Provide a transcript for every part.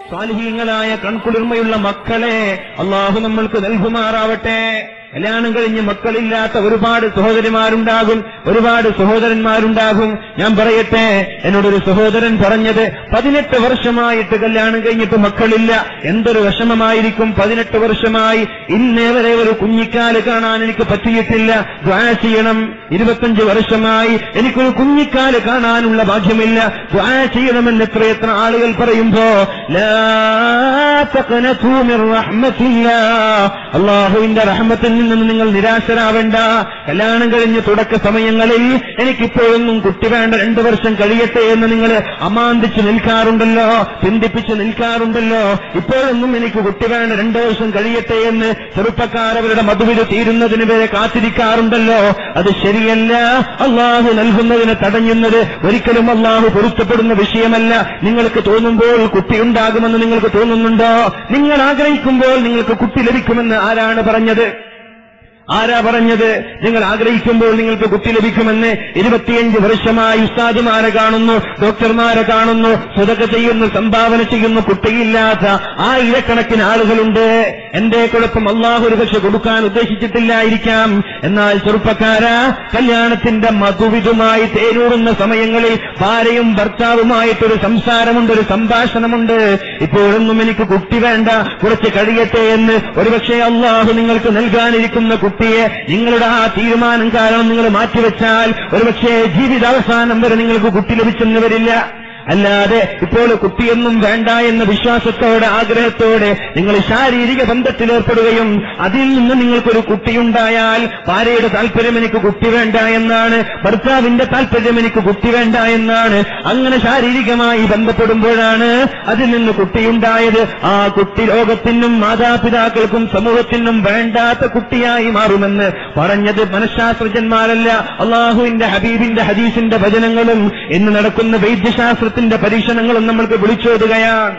സാലിഹീങ്ങളായ കൺകുളിർമയുള്ള മക്കളെ അള്ളാഹു നമ്മൾക്ക് നൽകുമാറാവട്ടെ. കല്യാണം കഴിഞ്ഞ് മക്കളില്ലാത്ത ഒരുപാട് സഹോദരിമാരുണ്ടാകും, ഒരുപാട് സഹോദരന്മാരുണ്ടാകും. ഞാൻ പറയട്ടെ, എന്നോടൊരു സഹോദരൻ പറഞ്ഞത് 18 വർഷമായിട്ട് കല്യാണം കഴിഞ്ഞിട്ട് മക്കളില്ല. എന്തൊരു വിഷമമായിരിക്കും. 18 വർഷമായി ഇന്നേ വരെ ഒരു കുഞ്ഞിക്കാല് കാണാൻ എനിക്ക് പറ്റിയിട്ടില്ല. ദുആ ചെയ്യണം. 25 വർഷമായി എനിക്കൊരു കുഞ്ഞിക്കാല് കാണാനുള്ള ഭാഗ്യമില്ല. ദുആ ചെയ്യണമെന്ന് എത്രയെത്ര ആളുകൾ പറയുമ്പോ ലാ തഖ്നതു മിർ റഹ്മത്തില്ലാഹ്, അല്ലാഹുവിന്റെ റഹ്മത്തിൽ നിന്ന് നിങ്ങൾ നിരാശരാവേണ്ട. കല്യാണം കഴിഞ്ഞ് തുടക്ക സമയങ്ങളിൽ എനിക്കിപ്പോഴൊന്നും കുട്ടി വേണ്ട, 2 വർഷം കഴിയട്ടെ എന്ന് നിങ്ങൾ അമാന്തിച്ച് നിൽക്കാറുണ്ടല്ലോ, ചിന്തിപ്പിച്ച് നിൽക്കാറുണ്ടല്ലോ. ഇപ്പോഴൊന്നും എനിക്ക് കുട്ടി വേണ്ട, 2 വർഷം കഴിയട്ടെ എന്ന് ചെറുപ്പക്കാരവരുടെ മധുവിൽ തീരുന്നതിന് വരെ കാത്തിരിക്കാറുണ്ടല്ലോ. അത് ശരിയല്ല. അള്ളാഹു നൽകുന്നതിന് തടയുന്നത് ഒരിക്കലും അള്ളാഹു പൊരുത്തപ്പെടുന്ന വിഷയമല്ല. നിങ്ങൾക്ക് തോന്നുമ്പോൾ കുട്ടി ഉണ്ടാകുമെന്ന് നിങ്ങൾക്ക് തോന്നുന്നുണ്ടോ? നിങ്ങൾ ആഗ്രഹിക്കുമ്പോൾ നിങ്ങൾക്ക് കുട്ടി ലഭിക്കുമെന്ന് ആരാണ് പറഞ്ഞത്? ആരാ പറഞ്ഞത്? നിങ്ങൾ ആഗ്രഹിക്കുമ്പോൾ നിങ്ങൾക്ക് കുട്ടി ലഭിക്കുമെന്ന്. 25 വർഷമായി ഉസ്താദുമാരെ കാണുന്നു, ഡോക്ടർമാരെ കാണുന്നു, സ്വതക ചെയ്യുന്നു, സംഭാവന ചെയ്യുന്നു, കുട്ടിയില്ലാത്ത ആയിരക്കണക്കിന് ആളുകളുണ്ട്. എന്റെ കുഴപ്പം അള്ളാഹു ഒരു പക്ഷെ കൊടുക്കാൻ ഉദ്ദേശിച്ചിട്ടില്ലായിരിക്കാം. എന്നാൽ ചെറുപ്പക്കാരാ, കല്യാണത്തിന്റെ മധുവിധുമായി തേനൂറുന്ന സമയങ്ങളിൽ ഭാര്യയും ഭർത്താവുമായിട്ടൊരു സംസാരമുണ്ട്, ഒരു സംഭാഷണമുണ്ട്. ഇപ്പോഴൊന്നും എനിക്ക് കുട്ടി വേണ്ട, കുറച്ച് കഴിയട്ടെ എന്ന് ഒരുപക്ഷെ അള്ളാഹു നിങ്ങൾക്ക് നൽകാനിരിക്കുന്ന കുട്ടിയെ നിങ്ങളുടെ ആ തീരുമാനം കാരണം നിങ്ങൾ മാറ്റിവെച്ചാൽ ഒരുപക്ഷെ ജീവിതാവസാനം വരെ നിങ്ങൾക്ക് കുട്ടി ലഭിച്ചെന്ന് വരില്ല. അല്ലാതെ ഇപ്പോൾ കുട്ടിയൊന്നും വേണ്ട എന്ന വിശ്വാസത്തോടെ ആഗ്രഹത്തോടെ നിങ്ങൾ ശാരീരിക ബന്ധത്തിലേർപ്പെടുകയും അതിൽ നിന്ന് നിങ്ങൾക്കൊരു കുട്ടിയുണ്ടായാൽ ഭാര്യയുടെ താല്പര്യം എനിക്ക് കുട്ടി വേണ്ട എന്നാണ്, ഭർത്താവിന്റെ താല്പര്യം എനിക്ക് കുട്ടി വേണ്ട എന്നാണ്. അങ്ങനെ ശാരീരികമായി ബന്ധപ്പെടുമ്പോഴാണ് അതിൽ നിന്ന് കുട്ടിയുണ്ടായത്. ആ കുട്ടി ലോകത്തിനും മാതാപിതാക്കൾക്കും സമൂഹത്തിനും വേണ്ടാത്ത കുട്ടിയായി മാറുമെന്ന് പറഞ്ഞത് മനഃശാസ്ത്രജ്ഞന്മാരല്ല, അള്ളാഹുവിന്റെ ഹബീബിന്റെ ഹദീസിന്റെ വചനങ്ങളും ഇന്ന് നടക്കുന്ന വൈദ്യശാസ്ത്ര പരീക്ഷണങ്ങളും നമ്മൾക്ക് വിളിച്ചോതുകയാണ്.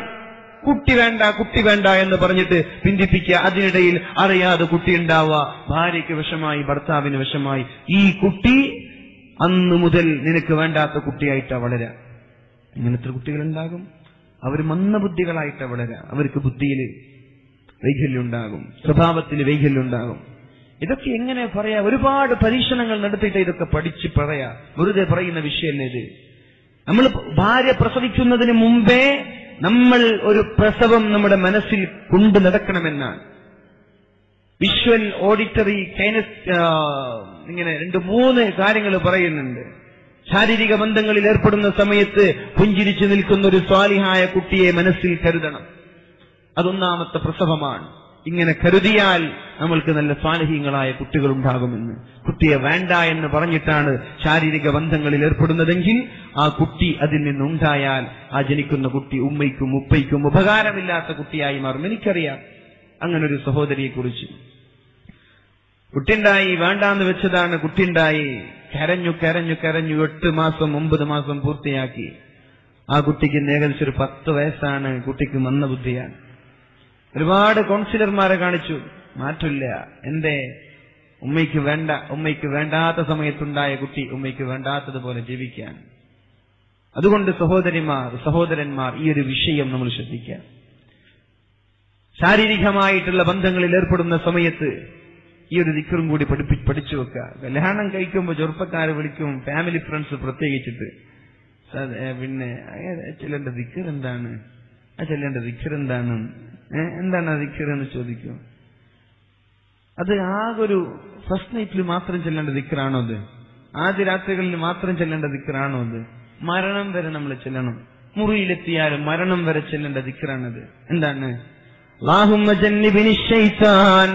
കുട്ടി വേണ്ട, കുട്ടി വേണ്ട എന്ന് പറഞ്ഞിട്ട് പിന്തിപ്പിക്കുക. അതിനിടയിൽ അറിയാതെ കുട്ടി ഉണ്ടാവുക, ഭാര്യയ്ക്ക് വിഷമായി, ഭർത്താവിന് വിഷമായി. ഈ കുട്ടി അന്ന് മുതൽ നിനക്ക് വേണ്ടാത്ത കുട്ടിയായിട്ടാ വളരാ. ഇങ്ങനത്തെ കുട്ടികളുണ്ടാകും. അവർ മന്ദബുദ്ധികളായിട്ടാ വളരാ. അവർക്ക് ബുദ്ധിയിൽ വൈകല്യം ഉണ്ടാകും, സ്വഭാവത്തിൽ വൈകല്യം ഉണ്ടാകും. ഇതൊക്കെ എങ്ങനെ പറയാ? ഒരുപാട് പരീക്ഷണങ്ങൾ നടത്തിയിട്ട് ഇതൊക്കെ പഠിച്ച് പറയാ. വെറുതെ പറയുന്ന വിഷയമല്ലേ ഇത്. നമ്മൾ ഭാര്യ പ്രസവിക്കുന്നതിന് മുമ്പേ നമ്മൾ ഒരു പ്രസവം നമ്മുടെ മനസ്സിൽ കൊണ്ടു നടക്കണമെന്നാണ്. വിഷ്വൽ, ഓഡിറ്ററി, ഇങ്ങനെ 2-3 കാര്യങ്ങൾ പറയുന്നുണ്ട്. ശാരീരിക ബന്ധങ്ങളിൽ ഏർപ്പെടുന്ന സമയത്ത് പുഞ്ചിരിച്ചു നിൽക്കുന്ന ഒരു സ്വാലിഹായ കുട്ടിയെ മനസ്സിൽ കരുതണം. അതൊന്നാമത്തെ പ്രസവമാണ്. ഇങ്ങനെ കരുതിയാൽ നമ്മൾക്ക് നല്ല സ്വാലിഹീങ്ങളായ കുട്ടികൾ ഉണ്ടാകുമെന്ന്. കുട്ടിയെ വേണ്ട എന്ന് പറഞ്ഞിട്ടാണ് ശാരീരിക ബന്ധങ്ങളിൽ ഏർപ്പെടുന്നതെങ്കിൽ ആ കുട്ടി അതിൽ നിന്നുണ്ടായാൽ ആ ജനിക്കുന്ന കുട്ടി ഉമ്മയ്ക്കും ഉപ്പയ്ക്കും ഉപകാരമില്ലാത്ത കുട്ടിയായി മാറും. എനിക്കറിയാം അങ്ങനൊരു സഹോദരിയെ കുറിച്ച്. കുട്ടിയുണ്ടായി, വേണ്ടാന്ന് വെച്ചതാണ്, കുട്ടിയുണ്ടായി, കരഞ്ഞു കരഞ്ഞു കരഞ്ഞു 8 മാസം 9 മാസം പൂർത്തിയാക്കി. ആ കുട്ടിക്ക് ഏകദേശം ഒരു 10 വയസ്സാണ്. കുട്ടിക്ക് മന്ദബുദ്ധിയാണ്. ഒരുപാട് കൗൺസിലർമാരെ കാണിച്ചു, മാറ്റില്ല. എന്റെ ഉമ്മയ്ക്ക് വേണ്ട, ഉമ്മയ്ക്ക് വേണ്ടാത്ത സമയത്തുണ്ടായ കുട്ടി ഉമ്മയ്ക്ക് വേണ്ടാത്തതുപോലെ ജീവിക്കാൻ. അതുകൊണ്ട് സഹോദരന്മാർ ഈ ഒരു വിഷയം നമ്മൾ ശ്രദ്ധിക്കാം. ശാരീരികമായിട്ടുള്ള ബന്ധങ്ങളിൽ ഏർപ്പെടുന്ന സമയത്ത് ഈ ഒരു ദിക്റും കൂടി പഠിച്ചു വെക്കുക. കല്യാണം കഴിക്കുമ്പോൾ ചെറുപ്പക്കാരെ വിളിക്കും, ഫാമിലി ഫ്രണ്ട്സ് പ്രത്യേകിച്ചിട്ട്. പിന്നെ ചെല്ലേണ്ട ദിക്ർ എന്താണ്, ചെല്ലേണ്ട ദിക്ർ എന്താണ്, എന്താണ് ആ ദിക്ർ എന്ന് ചോദിക്കും. അത് ആകൊരു ഫസ്റ്റ് നൈറ്റിൽ മാത്രം ചെല്ലേണ്ട ദിക്റാണോ അത്? ആദ്യ രാത്രികളിൽ മാത്രം ചെല്ലേണ്ട ദിക്റാണോ അത്? മരണം വരെ നമ്മൾ ചെല്ലണം. മുറിയിലെത്തിയാലും മരണം വരെ ചെല്ലേണ്ട ദിക്റാണത്. എന്താണ്? അല്ലാഹുമ്മ ജന്നിബിനി ശൈത്താൻ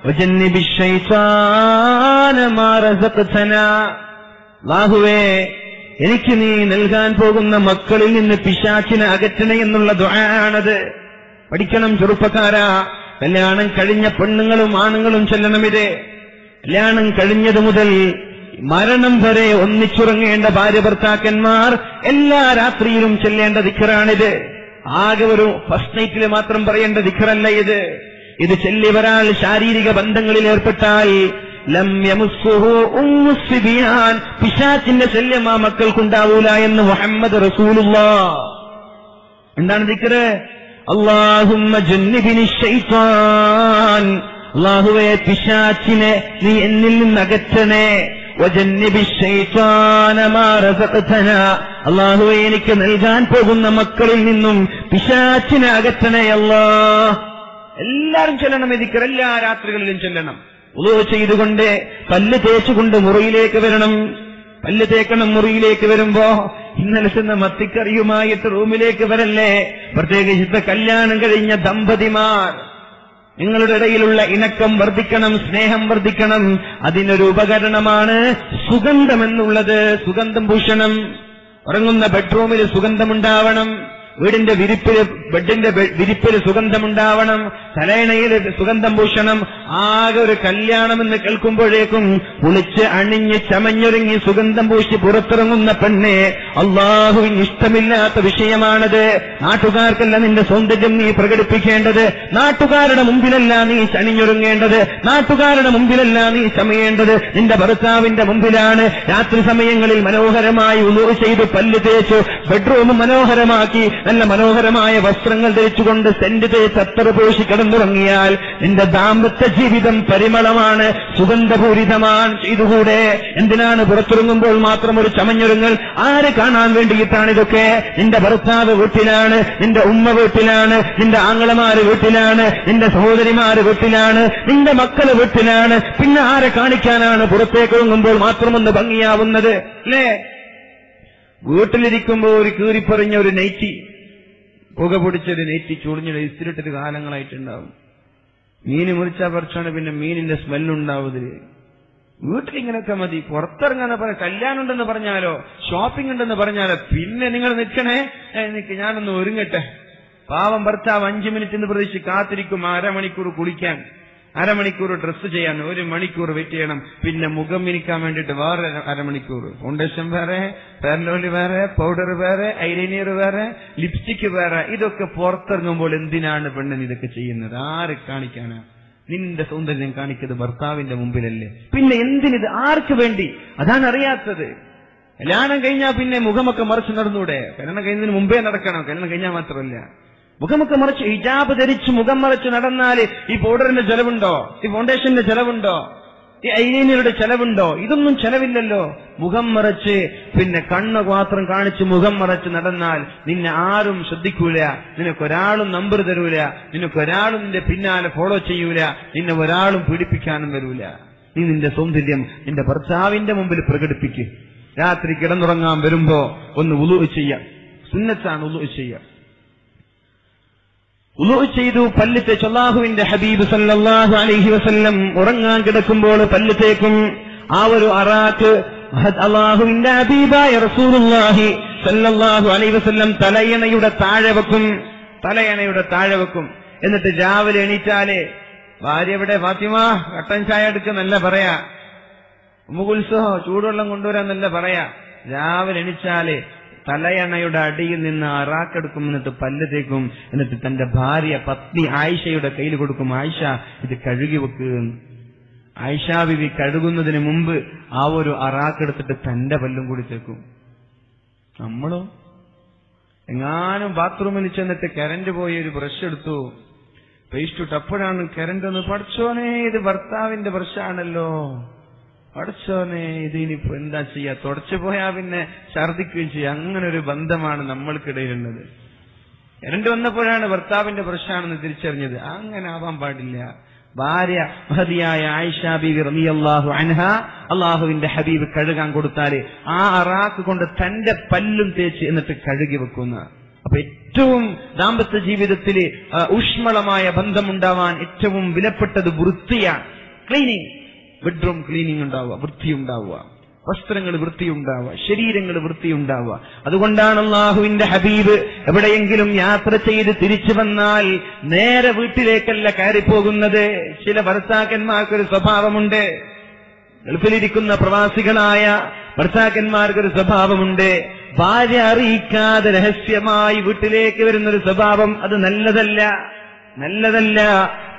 വജന്നിബി ശൈത്താന മാ റസഖ്തനാ. അല്ലാഹുവേ, എനിക്ക് നീ നൽകാൻ പോകുന്ന മക്കളിൽ നിന്ന് പിശാചിനെ അകറ്റണേ എന്നുള്ള ദുആയാണത്. പഠിക്കണം ചെറുപ്പക്കാരാ. കല്യാണം കഴിഞ്ഞ പെണ്ണുങ്ങളും ആണുങ്ങളും ചെല്ലണം ഇത്. കല്യാണം കഴിഞ്ഞത് മുതൽ മരണം വരെ ഒന്നിച്ചുറങ്ങേണ്ട ഭാര്യ ഭർത്താക്കന്മാർ എല്ലാ രാത്രിയിലും ചെല്ലേണ്ട ദിക്റാണിത്. ആകെ ഒരു ഫസ്റ്റ് നൈറ്റിൽ മാത്രം പറയേണ്ട ദിക്റല്ല ഇത്. ഇത് ചൊല്ലി ഒരാൾ ശാരീരിക ബന്ധങ്ങളിൽ ഏർപ്പെട്ടാൽ ലം യമുസ്സുഹു ഉമ്മുസ്ബിയാൻ, പിശാചിന്റെ ശല്യം ആ മക്കൾക്കുണ്ടാവൂല എന്ന് മുഹമ്മദ് റസൂലുള്ളാഹ്. എന്താണ് ദിക്ർ? അല്ലാഹുമ്മ ജന്നിബിനി ശൈത്താൻ, അല്ലാഹുവേ പിശാചിനെ നീ എന്നിൽ നിന്ന് അകറ്റണേ. വജന്നിബി ശൈത്താന മാ റസഖ്തനാ, അല്ലാഹുവേ എനിക്ക് നൽകാൻ പോകുന്ന മക്കളിൽ നിന്നും പിശാചിനെ അകറ്റണേ അല്ലാഹ്. എല്ലാവരും ചൊല്ലണം ഈ ദിക്ർ, എല്ലാ രാത്രികളിലും ചൊല്ലണം. വുളൂ ചെയ്തുകൊണ്ട് പല്ല് തേച്ചുകൊണ്ട് മുറിയിലേക്ക് വരണം. പല്ല് തേക്കണം. മുറിയിലേക്ക് വരുമ്പോ ഇന്നലെ ചെന്ന മത്തിക്കറിയുമായിട്ട് റൂമിലേക്ക് വരല്ലേ. പ്രത്യേകിച്ച് കല്യാണം കഴിഞ്ഞ ദമ്പതിമാർ, നിങ്ങളുടെ ഇടയിലുള്ള ഇണക്കം വർദ്ധിക്കണം, സ്നേഹം വർദ്ധിക്കണം. അതിനൊരു ഉപകരണമാണ് സുഗന്ധമെന്നുള്ളത്. സുഗന്ധം പൂശണം. ഉറങ്ങുന്ന ബെഡ്റൂമിൽ സുഗന്ധമുണ്ടാവണം. വീടിന്റെ ബെഡിന്റെ വിരിപ്പിൽ സുഗന്ധമുണ്ടാവണം. തലയണയിൽ സുഗന്ധം പൂശണം. ആകെ ഒരു കല്യാണമെന്ന് കേൾക്കുമ്പോഴേക്കും കുളിച്ച് അണിഞ്ഞ് ചമഞ്ഞൊരുങ്ങി സുഗന്ധം പൂശി പുറത്തിറങ്ങുന്ന പെണ്ണെ, അള്ളാഹുവിന് ഇഷ്ടമില്ലാത്ത വിഷയമാണത്. നാട്ടുകാർക്കല്ല നിന്റെ സൗന്ദര്യം നീ പ്രകടിപ്പിക്കേണ്ടത്. നാട്ടുകാരുടെ മുമ്പിലല്ല നീ അണിഞ്ഞൊരുങ്ങേണ്ടത്. നാട്ടുകാരുടെ മുമ്പിലല്ല നീ ചമയേണ്ടത്. നിന്റെ ഭർത്താവിന്റെ മുമ്പിലാണ്. രാത്രി സമയങ്ങളിൽ മനോഹരമായി വുളൂ ചെയ്ത് പല്ല് തേച്ചു ബെഡ്റൂം മനോഹരമാക്കി നല്ല മനോഹരമായ വസ്ത്രങ്ങൾ ധരിച്ചുകൊണ്ട് സെന്റ് തേച്ച് അത്തർ പൂശി കിടന്നുറങ്ങിയാൽ നിന്റെ ദാമ്പത്യ ജീവിതം പരിമളമാണ്, സുഗന്ധപൂരിതമാണ്. ചെയ്തുകൂടെ? എന്തിനാണ് പുറത്തിറങ്ങുമ്പോൾ മാത്രം ഒരു ചമഞ്ഞൊരുങ്ങൽ? ആര് കാണാൻ വേണ്ടിയിട്ടാണ് ഇതൊക്കെ? നിന്റെ ഭർത്താവ് വീട്ടിലാണ്, നിന്റെ ഉമ്മ വീട്ടിലാണ്, നിന്റെ ആങ്ങളമാര് വീട്ടിലാണ്, നിന്റെ സഹോദരിമാര് വീട്ടിലാണ്, നിന്റെ മക്കള് വീട്ടിലാണ്. പിന്നെ ആരെ കാണിക്കാനാണ് പുറത്തേക്ക് ഇറങ്ങുമ്പോൾ മാത്രമൊന്ന് ഭംഗിയാവുന്നത്? അല്ലേ? വീട്ടിലിരിക്കുമ്പോ ഒരു കീറിപ്പറിഞ്ഞ ഒരു നെയ്റ്റി, പുക പൊടിച്ചൊരു നെയ്റ്റി ചുളിഞ്ഞൊരു ഇസ്തിരിട്ടൊരു കാലങ്ങളായിട്ടുണ്ടാവും. മീന് മുറിച്ചാ പറിച്ചാണ് പിന്നെ മീനിന്റെ സ്മെല്ലുണ്ടാവുന്നത്. വീട്ടിലിങ്ങനെയൊക്കെ മതി. പുറത്തിറങ്ങാന്ന് പറയാം. കല്യാണം ഉണ്ടെന്ന് പറഞ്ഞാലോ ഷോപ്പിംഗ് ഉണ്ടെന്ന് പറഞ്ഞാലോ പിന്നെ നിങ്ങൾ നിൽക്കണേ, എനിക്ക് ഞാനൊന്ന് ഒരുങ്ങട്ടെ. പാവം ഭർത്താവ് 5 മിനിറ്റ് എന്ന് പ്രതീക്ഷിച്ച് കാത്തിരിക്കും. അരമണിക്കൂർ കുളിക്കാൻ, അരമണിക്കൂർ ഡ്രസ്സ് ചെയ്യാൻ, 1 മണിക്കൂർ വെയിറ്റ് ചെയ്യണം. പിന്നെ മുഖം മിനിക്കാൻ വേണ്ടിയിട്ട് വേറെ അരമണിക്കൂർ. ഫൗണ്ടേഷൻ വേറെ, ഫെയർലോലി വേറെ, പൗഡർ വേറെ, ഐലൈനർ വേറെ, ലിപ്സ്റ്റിക് വേറെ. ഇതൊക്കെ പുറത്തിറങ്ങുമ്പോൾ എന്തിനാണ് പെണ്ണിന് ഇതൊക്കെ ചെയ്യുന്നത്? ആരെ കാണിക്കാനാ? നിന്റെ സൗന്ദര്യം കാണിക്കുന്നത് ഭർത്താവിന്റെ മുമ്പിലല്ലേ? പിന്നെ എന്തിനിത്? ആർക്ക് വേണ്ടി? അതാണ് അറിയാത്തത്. കല്യാണം കഴിഞ്ഞാൽ പിന്നെ മുഖമൊക്കെ മറച്ച് നടന്നൂടെ? കല്യാണം കഴിഞ്ഞതിന് മുമ്പേ നടക്കണം, കല്യാണം കഴിഞ്ഞാൽ മാത്രമല്ല. മുഖമൊക്കെ മറച്ച് ഹിജാബ് ധരിച്ച് മുഖം മറച്ച് നടന്നാല് ഈ പൗഡറിന്റെ ചെലവുണ്ടോ? ഈ ഫൗണ്ടേഷന്റെ ചെലവുണ്ടോ? ഈ ഐലൈനറുടെ ചെലവുണ്ടോ? ഇതൊന്നും ചെലവില്ലല്ലോ. മുഖം മറച്ച് പിന്നെ കണ്ണ് മാത്രം കാണിച്ച് മുഖം മറച്ച് നടന്നാൽ നിന്നെ ആരും ശ്രദ്ധിക്കൂല, നിനക്കൊരാളും നമ്പർ തരൂല, നിനക്കൊരാളും നിന്റെ പിന്നാലെ ഫോളോ ചെയ്യൂല, നിന്നെ ഒരാളും പീഡിപ്പിക്കാനും വരൂല. നീ നിന്റെ സൗന്ദര്യം നിന്റെ ഭർത്താവിന്റെ മുമ്പിൽ പ്രകടിപ്പിക്കുക. രാത്രി കിടന്നുറങ്ങാൻ വരുമ്പോ ഒന്ന് വുളൂ ചെയ്യാം. സുന്നത്താണ് വുളൂ ചെയ്യാം. വുളൂ ചെയ്തു പല്ല് തേച്ച് അല്ലാഹുവിന്റെ ഹബീബ് സല്ലല്ലാഹു അലൈഹി വസല്ലം ഉറങ്ങാൻ കിടക്കുമ്പോൾ പല്ല് തേക്കും. ആ ഒരു അറാക്ക് അല്ലാഹുവിന്റെ ഹബീബായ റസൂലുള്ളാഹി സല്ലല്ലാഹു അലൈഹി വസല്ലം തലയണയുടെ താഴെ വെക്കും. തലയണയുടെ താഴെ വെക്കും. എന്നിട്ട് രാവിലെ എണീറ്റാലേ ഭാര്യ എവിടെ ഫാത്തിമ കട്ടൻ ചായ എടുക്കുന്നല്ല പറയാ, ഉമ്മുകുൽസോ ചൂടുവെള്ളം കൊണ്ടുവരാന്നല്ല പറയാ. രാവിലെ എണീച്ചാലേ തലയണയുടെ അടിയിൽ നിന്ന് അറാക്കെടുക്കും. എന്നിട്ട് പല്ല് തേക്കും. എന്നിട്ട് തന്റെ ഭാര്യ പത്നി ആയിഷയുടെ കയ്യിൽ കൊടുക്കും. ആയിഷ ഇത് കഴുകി വെക്കുക. ആയിഷ ബിബി കഴുകുന്നതിന് മുമ്പ് ആ ഒരു അറാക്കെടുത്തിട്ട് തന്റെ പല്ലും കൂടി തേക്കും. നമ്മളോ എങ്ങാനും ബാത്റൂമിൽ ചെന്നിട്ട് കരണ്ട് പോയി ഒരു ബ്രഷ് എടുത്തു, പേസ്റ്റ് ഇട്ട്, അപ്പോഴാണ് കരണ്ട് ഒന്ന്, പഠിച്ചോനെ ഇത് ഭർത്താവിന്റെ ബ്രഷാണല്ലോ, പഠിച്ചോനെ ഇത് ഇനിയിപ്പോ എന്താ ചെയ്യാ, തുടച്ചു പോയാ പിന്നെ ഛർദിക്കുകയും ചെയ്യാം. അങ്ങനെ ഒരു ബന്ധമാണ് നമ്മൾക്കിടയിലുള്ളത്. കരണ്ട് വന്നപ്പോഴാണ് ഭർത്താവിന്റെ ബ്രഷാണെന്ന് തിരിച്ചറിഞ്ഞത്. അങ്ങനെ ആവാൻ പാടില്ല. ഭാര്യ മഹദിയായ ആയിഷ ബീവി റളിയല്ലാഹു അൻഹ അള്ളാഹുവിന്റെ ഹബീബ് കഴുകാൻ കൊടുത്താല് ആ അറാക്ക് കൊണ്ട് തന്റെ പല്ലും തേച്ച് എന്നിട്ട് കഴുകി വെക്കുന്ന. അപ്പൊ ഏറ്റവും ദാമ്പത്യ ജീവിതത്തില് ഊഷ്മളമായ ബന്ധമുണ്ടാവാൻ ഏറ്റവും വിലപ്പെട്ടത് വൃത്തിയാണ്. ക്ലീനിങ്, ബെഡ്റൂം ക്ലീനിങ് ഉണ്ടാവുക, വൃത്തിയുണ്ടാവുക, വസ്ത്രങ്ങൾ വൃത്തിയുണ്ടാവുക, ശരീരങ്ങൾ വൃത്തിയുണ്ടാവുക. അതുകൊണ്ടാണ് അള്ളാഹുവിന്റെ ഹബീബ് എവിടെയെങ്കിലും യാത്ര ചെയ്ത് തിരിച്ചു വന്നാൽ നേരെ വീട്ടിലേക്കല്ല കയറിപ്പോകുന്നത്. ചില ഭർത്താക്കന്മാർക്കൊരു സ്വഭാവമുണ്ട്. ഗൾഫിലിരിക്കുന്ന പ്രവാസികളായ ഭർത്താക്കന്മാർക്കൊരു സ്വഭാവമുണ്ട്. ഭാര്യ അറിയിക്കാതെ രഹസ്യമായി വീട്ടിലേക്ക് വരുന്നൊരു സ്വഭാവം. അത് നല്ലതല്ല. നല്ലതല്ല.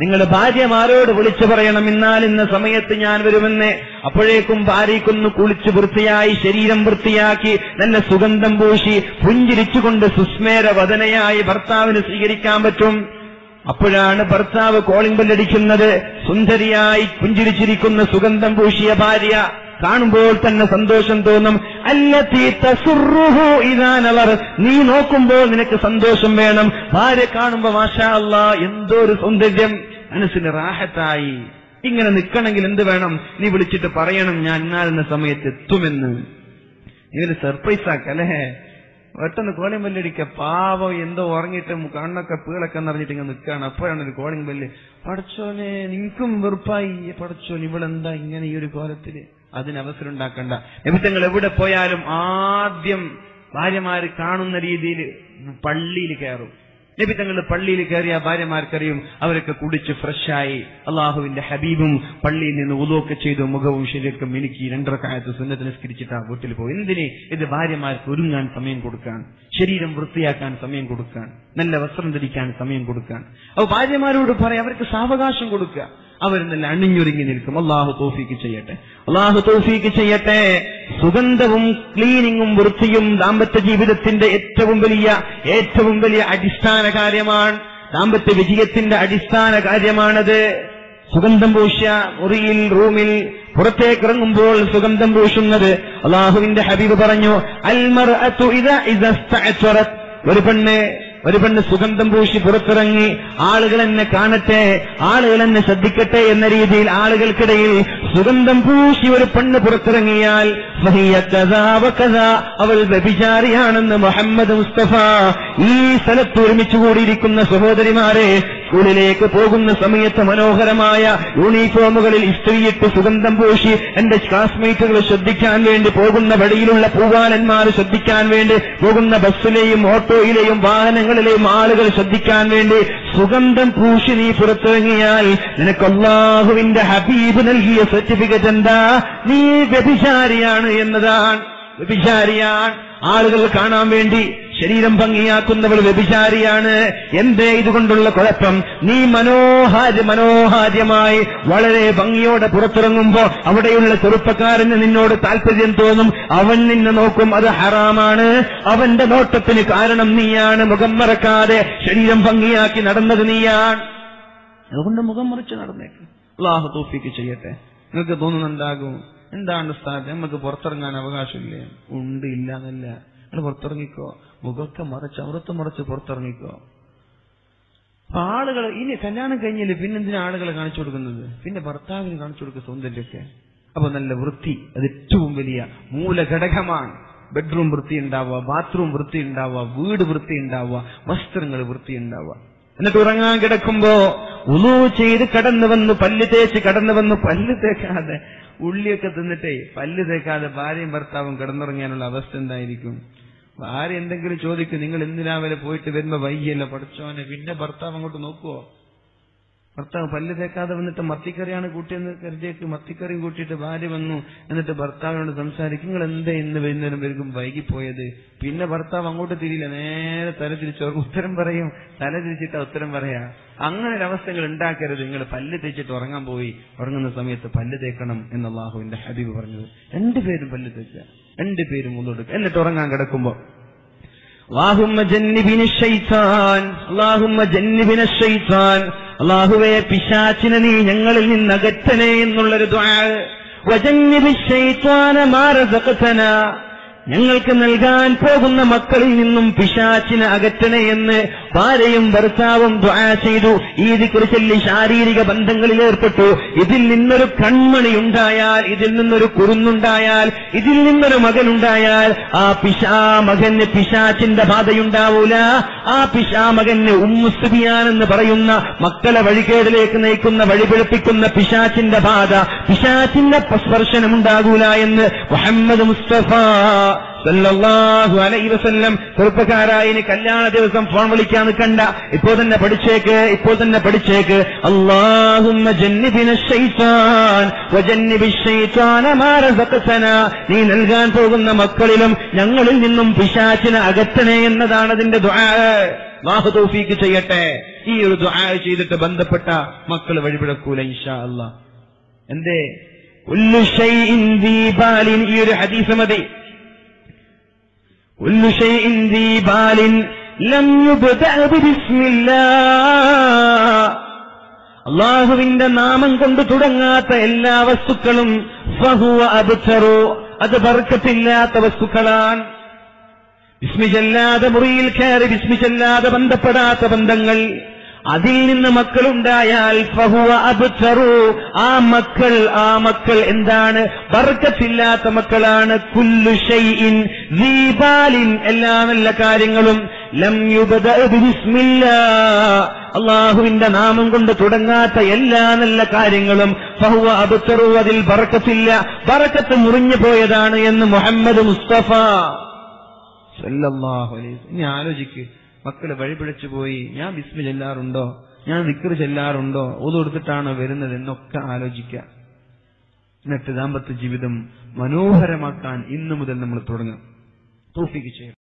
നിങ്ങൾ ഭാര്യമാരോട് വിളിച്ചു പറയണം, എന്നാൽ ഇന്ന സമയത്ത് ഞാൻ വരുമെന്ന്. അപ്പോഴേക്കും ഭാര്യയ്ക്കൊന്ന് കുളിച്ചു വൃത്തിയായി ശരീരം വൃത്തിയാക്കി നല്ല സുഗന്ധം പൂശി പുഞ്ചിരിച്ചുകൊണ്ട് സുസ്മേര വദനയായി ഭർത്താവിന് സ്വീകരിക്കാൻ പറ്റും. അപ്പോഴാണ് ഭർത്താവ് കോളിംഗ് ബെല്ലടിക്കുന്നത്. സുന്ദരിയായി പുഞ്ചിരിച്ചിരിക്കുന്ന സുഗന്ധം പൂശിയ ഭാര്യ കാണുമ്പോൾ തന്നെ സന്തോഷം തോന്നും. അല്ലത്തി തസുറുഹു ഇദാ നളർ, നീ നോക്കുമ്പോൾ നിനക്ക് സന്തോഷം വേണം. ഭാര്യ കാണുമ്പോ മാഷാ അല്ലാഹ് എന്തോ ഒരു സൗന്ദര്യം, മനസ്സിന് റാഹത്തായി. ഇങ്ങനെ നിൽക്കണമെങ്കിൽ എന്ത് വേണം? നീ വിളിച്ചിട്ട് പറയണം, ഞാൻ ഇന്നാലെന്ന സമയത്ത് എത്തുമെന്ന്. ഇവര് സർപ്രൈസ് ആക്കല്ലേ. പെട്ടെന്ന് കോളിംഗ് ബെല്ലടിക്ക, പാവം എന്തോ ഉറങ്ങിയിട്ട് കണ്ണൊക്കെ പീളൊക്കെ നിറഞ്ഞിട്ട് ഇങ്ങനെ നിൽക്കുകയാണ്. അപ്പോഴാണ് ഒരു കോളിംഗ് ബെല്ല്. പടച്ചോനെ നിനക്കും വെറുപ്പായി, പടച്ചോൻ ഇവളെന്താ ഇങ്ങനെ ഈ ഒരു കോലത്തില്. അതിനവസരം ഉണ്ടാക്കണ്ട. നബിതങ്ങൾ എവിടെ പോയാലും ആദ്യം ഭാര്യമാര് കാണുന്ന രീതിയിൽ പള്ളിയിൽ കയറും. നബിതങ്ങൾ പള്ളിയിൽ കയറിയ ഭാര്യമാർക്കറിയും അവരൊക്കെ കുടിച്ച് ഫ്രഷായി അള്ളാഹുവിന്റെ ഹബീബും പള്ളിയിൽ നിന്ന് ഉദുവൊക്കെ ചെയ്തു മുഖവും ശരീരമൊക്കെ മിനുക്കി 2 റക്അത്ത് സുന്നത്ത് നിസ്കരിച്ചിട്ട് ആ വീട്ടിൽ പോകും. എന്തിന്? ഇത് ഭാര്യമാർക്ക് ഒരുങ്ങാൻ സമയം കൊടുക്കാൻ, ശരീരം വൃത്തിയാക്കാൻ സമയം കൊടുക്കാൻ, നല്ല വസ്ത്രം ധരിക്കാൻ സമയം കൊടുക്കാൻ. അപ്പൊ ഭാര്യമാരോട് പറയാം, അവർക്ക് സാവകാശം കൊടുക്കുക. അവർ നല്ല അണിഞ്ഞൊരുങ്ങി നിൽക്കും. അള്ളാഹു തൗഫീക്ക് ചെയ്യട്ടെ, അള്ളാഹു തൗഫീക്ക് ചെയ്യട്ടെ. സുഗന്ധവും ക്ലീനിങ്ങും വൃത്തിയും ദാമ്പത്യ ജീവിതത്തിന്റെ ഏറ്റവും വലിയ അടിസ്ഥാന കാര്യമാണ്. ദാമ്പത്യ വിജയത്തിന്റെ അടിസ്ഥാന കാര്യമാണത്. സുഗന്ധം പൂശിയ മുറിയിൽ, റൂമിൽ, പുറത്തേക്ക് ഇറങ്ങുമ്പോൾ സുഗന്ധം പൂശുന്നത്. അള്ളാഹുവിന്റെ ഹബീബ് പറഞ്ഞു, അൽ മർഅതു ഇദാ ഇസ്തഅ്തറത്, ഒരു പെണ്ണ് സുഗന്ധം പൂശി പുറത്തിറങ്ങി ആളുകൾ എന്നെ കാണട്ടെ, ആളുകൾ എന്നെ ശ്രദ്ധിക്കട്ടെ എന്ന രീതിയിൽ ആളുകൾക്കിടയിൽ സുഗന്ധം പൂശി ഒരു പെണ്ണ് പുറത്തിറങ്ങിയാൽ അവൾ വ്യഭിചാരിയാണെന്ന് മുഹമ്മദ് മുസ്തഫ. ഈ സ്ഥലത്ത് ഒരുമിച്ച് കൂടിയിരിക്കുന്ന സഹോദരിമാരെ, സ്കൂളിലേക്ക് പോകുന്ന സമയത്ത് മനോഹരമായ യൂണിഫോമുകളിൽ ഇസ്ത്രീയിട്ട് സുഗന്ധം പൂശി എന്റെ ക്ലാസ്മേറ്റുകൾ ശ്രദ്ധിക്കാൻ വേണ്ടി, പോകുന്ന വഴിയിലുള്ള പൂവാലന്മാർ ശ്രദ്ധിക്കാൻ വേണ്ടി, പോകുന്ന ബസ്സിലെയും ഓട്ടോയിലെയും വാഹനങ്ങളിലെയും ആളുകൾ ശ്രദ്ധിക്കാൻ വേണ്ടി സുഗന്ധം പൂശി നീ പുറത്തിറങ്ങിയാൽ നിനക്ക് അല്ലാഹുവിന്റെ ഹബീബ് നൽകിയ സർട്ടിഫിക്കറ്റ് എന്താ? നീ വ്യഭിചാരിയാണ് എന്നതാണ്. വ്യഭിചാരിയാണ്. ആളുകൾ കാണാൻ വേണ്ടി ശരീരം ഭംഗിയാക്കുന്നവൾ വ്യഭിചാരിയാണ്. എന്തേ ഇതുകൊണ്ടുള്ള കുഴപ്പം? നീ മനോഹാര്യമായി വളരെ ഭംഗിയോടെ പുറത്തിറങ്ങുമ്പോ അവിടെയുള്ള ചെറുപ്പക്കാരന് നിന്നോട് താല്പര്യം തോന്നും. അവൻ നിന്നെ നോക്കും, അത് ഹറാമാണ്. അവന്റെ നോട്ടത്തിന് കാരണം നീയാണ്. മുഖം മറക്കാതെ ശരീരം ഭംഗിയാക്കി നടന്നത് നീയാണ്. അതുകൊണ്ട് മുഖം മറിച്ച് നടന്നേക്കും. അല്ലാഹു തൗഫീക്ക് ചെയ്യട്ടെ. നിങ്ങൾക്ക് തോന്നുന്നുണ്ടാകും, എന്താണ് ഉസ്താദ് നമുക്ക് പുറത്തിറങ്ങാൻ അവകാശമില്ലേ? ഉണ്ട്, ഇല്ല എന്നല്ല. നിങ്ങൾ പുറത്തിറങ്ങിക്കോ, മുഖമൊക്കെ മറച്ച് അമൃത്ത് മറച്ച് പുറത്തിറങ്ങിക്കോ. ആളുകൾ ഇനി കല്യാണം കഴിഞ്ഞില്ലേ പിന്നെന്തിനാ ആളുകളെ കാണിച്ചു കൊടുക്കുന്നത്? പിന്നെ ഭർത്താവിന് കാണിച്ചു കൊടുക്കുക സൗന്ദര്യമൊക്കെ. അപ്പൊ നല്ല വൃത്തി അത് ഏറ്റവും വലിയ മൂലഘടകമാണ്. ബെഡ്റൂം വൃത്തി ഉണ്ടാവുക, ബാത്റൂം വൃത്തി ഉണ്ടാവുക, വീട് വൃത്തി ഉണ്ടാവുക, വസ്ത്രങ്ങൾ വൃത്തി ഉണ്ടാവുക. എന്നിട്ട് ഉറങ്ങാൻ കിടക്കുമ്പോ ഉളൂ ചെയ്ത് കടന്നു വന്നു, പല്ല് തേച്ച് കടന്നു വന്നു, പല്ല് തേക്കാതെ ഉള്ളിയൊക്കെ തിന്നിട്ടേ പല്ല് തേക്കാതെ ഭാര്യയും ഭർത്താവും കിടന്നുറങ്ങാനുള്ള അവസ്ഥ എന്തായിരിക്കും? ഭാര്യ എന്തെങ്കിലും ചോദിക്കും, നിങ്ങൾ ഇന്ന് രാവിലെ പോയിട്ട് വരുമ്പോ വൈകിയല്ല പഠിച്ചോനെ. പിന്നെ ഭർത്താവ് അങ്ങോട്ട് നോക്കുവോ? ഭർത്താവ് പല്ല് തേക്കാതെ വന്നിട്ട് മത്തിക്കറിയാണ് കൂട്ടിയെന്ന് കരുതിയേക്ക് മത്തിക്കറിയും കൂട്ടിയിട്ട് ഭാര്യ വന്നു. എന്നിട്ട് ഭർത്താവിനോട് സംസാരിക്കും, നിങ്ങൾ എന്താ ഇന്ന് വൈകുന്നേരം വരും വൈകിപ്പോയത്? പിന്നെ ഭർത്താവ് അങ്ങോട്ട് തിരിയില്ല, നേരെ തല തിരിച്ചു ഉത്തരം പറയും. തല തിരിച്ചിട്ടാ ഉത്തരം പറയാ. അങ്ങനെ ഒരവസ്ഥകൾ ഉണ്ടാക്കരുത്. നിങ്ങൾ പല്ല് തേച്ചിട്ട് ഉറങ്ങാൻ പോയി, ഉറങ്ങുന്ന സമയത്ത് പല്ല് തേക്കണം എന്ന് അല്ലാഹുവിന്റെ ഹബീബ് പറഞ്ഞത്. 2 പേരും പല്ല് തേക്കുക, 2 പേരും മുന്നോട്ട്. എന്നിട്ട് ഉറങ്ങാൻ കിടക്കുമ്പോ അല്ലാഹുമ്മ ജന്നിബിന ശൈത്താൻ, അല്ലാഹുമ്മ ജന്നിബിന ശൈത്താൻ, അല്ലാഹുവേ പിശാചിനെ നീ ഞങ്ങളിൽ നിന്ന് അകറ്റണേ എന്നുള്ളൊരു ദുആ. വജന്നിബി ശൈത്താന മാ റസഖതനാ, ഞങ്ങൾക്ക് നൽകാൻ പോകുന്ന മക്കളിൽ നിന്നും പിശാചിനെ അകറ്റണേ എന്ന് ഭാര്യയും ഭർത്താവും ദുആ ചെയ്തു. ഈ ദിക്ർ ചൊല്ലി ശാരീരിക ബന്ധങ്ങളിൽ ഏർപ്പെട്ടു. ഇതിൽ നിന്നൊരു കൺമണി ഉണ്ടായാൽ, ഇതിൽ നിന്നൊരു കുറുന്നുണ്ടായാൽ, ഇതിൽ നിന്നൊരു മകനുണ്ടായാൽ ആ മകന് പിശാചിന്റെ ബാധയുണ്ടാവൂല. ആ മകന് ഉമ്മുസ്ബിയാൻ എന്ന് പറയുന്ന മക്കളെ വഴികേടിലേക്ക് നയിക്കുന്ന, വഴിപിഴപ്പിക്കുന്ന പിശാചിന്റെ ബാധ, പിശാചിന്റെ സ്പർശനമുണ്ടാകൂല എന്ന് മുഹമ്മദ് മുസ്തഫ സല്ലല്ലാഹു അലൈഹി വസല്ലം. ചെറുപ്പക്കാരായി ഇനി കല്യാണ ദിവസം ഫോൺ വിളിക്കാൻ നിൽക്കണ്ട, ഇപ്പോൾ തന്നെ പഠിച്ചേക്ക്. അല്ലാഹുമ്മ ജന്നിബിന ശൈത്താൻ വജന്നിബിശ് ശൈത്താന മാ റസഖതനാ, നീ നൽകാൻ പോകുന്ന മക്കളിലും ഞങ്ങളിൽ നിന്നും പിശാചിനെ അകറ്റണേ എന്നതാണ് അതിന്റെ ദുആ. അല്ലാഹു തൗഫീഖ് ചെയ്യട്ടെ. ഈ ഒരു ദുആ ചെയ്തിട്ട് ബന്ധപ്പെട്ട മക്കൾ വഴിപിഴക്കൂല ഇൻഷാ അല്ലാഹ്. എന്തേ കുല്ലു ശൈഇൻ ദീ ബാലിൻ, ഈ ഒരു ഹദീസ് മതി. കുല്ലു ശൈഇൻ ദീ ബാലിൻ ലം യുബ്ദഅ ബിസ്മില്ലാഹ്, അല്ലാഹുവിന്റെ നാമം കൊണ്ട് തുടങ്ങാത്ത എല്ലാ വസ്തുക്കളും ഫഹുവ അബ്തറു, അത് ബർക്കത്തില്ലാത്ത വസ്തുക്കളാണ്. ബിസ്മി ചൊല്ലാതെ മുറിയിൽ കയറി ബിസ്മി ചൊല്ലാതെ ബന്ധപ്പെടാത്ത ബന്ധങ്ങൾ, അതിൽ നിന്ന് മക്കളുണ്ടായാൽ ഫഹുവ അബ്തറു, ആ മക്കൾ എന്താണ്? ബർക്കത്തില്ലാത്ത മക്കളാണ്. കുല്ലു ശൈഇൻ ദീ ബാലിൻ, എല്ലാ നല്ല കാര്യങ്ങളും ലം യുബ്ദഅ ബിസ്മില്ലാഹ്, അല്ലാഹുവിന്റെ നാമം കൊണ്ട് തുടങ്ങാത്ത എല്ലാ നല്ല കാര്യങ്ങളും ഫഹുവ അബ്തറു, അതിൽ ബർക്കത്തില്ല, ബർക്കത്ത് മുറിഞ്ഞു പോയതാണ് എന്ന് മുഹമ്മദ് മുസ്തഫ സല്ലല്ലാഹു അലൈഹി വസല്ലം. ഇനി ആലോചിക്ക്, മക്കള് വഴിപിഴച്ചു പോയി, ഞാൻ ബിസ്മി ചെല്ലാറുണ്ടോ, ഞാൻ ദിക്ർ ചെല്ലാറുണ്ടോ, ഓതു കൊടുത്തിട്ടാണോ വരുന്നത് എന്നൊക്കെ ആലോചിക്കുക. എന്നിട്ട് ദാമ്പത്യ ജീവിതം മനോഹരമാക്കാൻ ഇന്നു മുതൽ നമ്മൾ തുടങ്ങും. തൗഫീഖ് ചെയ്യട്ടെ.